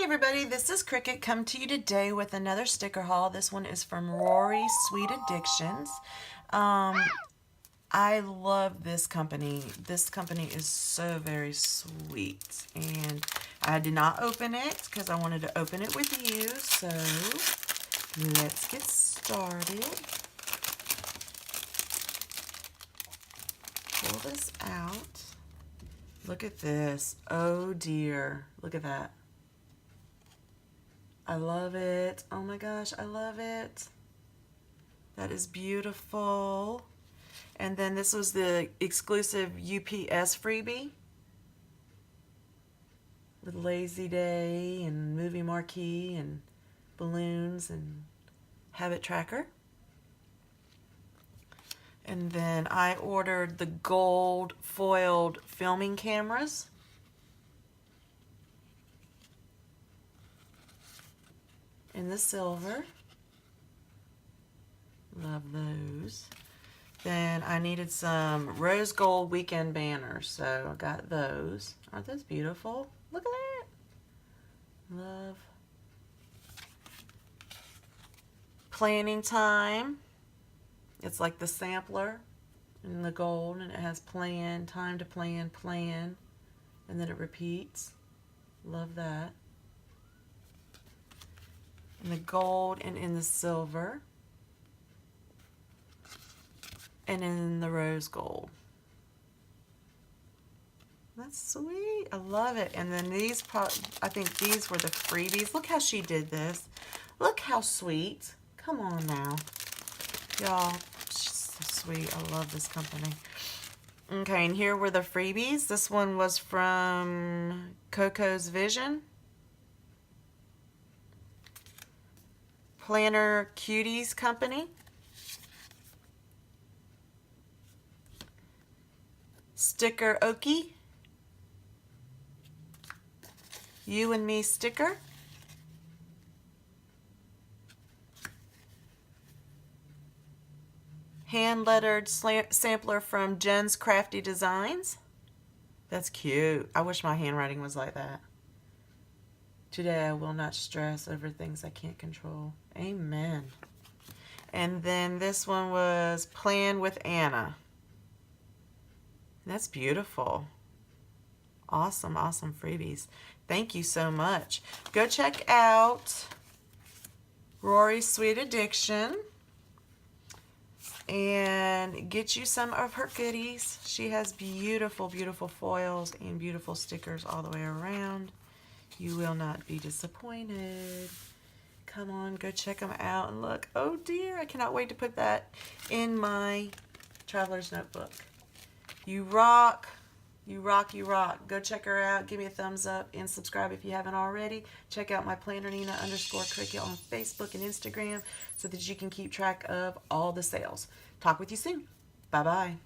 everybody, this is Cricket come to you today with another sticker haul. This one is from Rory Sweet Addictions. I love this company. This company is so very sweet, and I did not open it because I wanted to open it with you, so let's get started. Pull this out. Look at this. Oh dear, look at that. I love it. Oh my gosh, I love it. That is beautiful. And then this was the exclusive UPS freebie with Lazy Day and movie marquee and balloons and habit tracker. And then I ordered the gold foiled filming cameras. In the silver. Love those. Then I needed some rose gold weekend banners, so I got those. Aren't those beautiful? Look at that. Love. Planning time. It's like the sampler in the gold, and it has plan, time to plan, plan, and then it repeats. Love that. In the gold and in the silver. And in the rose gold. That's sweet. I love it. And then these, I think these were the freebies. Look how she did this. Look how sweet. Come on now. Y'all, she's so sweet. I love this company. Okay, and here were the freebies. This one was from Coco's Vision. Planner Cuties Company. Sticker Okie. You and Me sticker. Hand lettered sampler from Jen's Crafty Designs. That's cute. I wish my handwriting was like that. Today I will not stress over things I can't control. Amen. And then this one was Plan with Anna. That's beautiful. Awesome, awesome freebies. Thank you so much. Go check out Rory's Sweet Addiction and get you some of her goodies. She has beautiful, beautiful foils and beautiful stickers all the way around. You will not be disappointed. Come on, go check them out and look. Oh dear, I cannot wait to put that in my traveler's notebook. You rock. You rock, you rock. Go check her out. Give me a thumbs up and subscribe if you haven't already. Check out my Planner_Nina_Cricket on Facebook and Instagram so that you can keep track of all the sales. Talk with you soon. Bye-bye.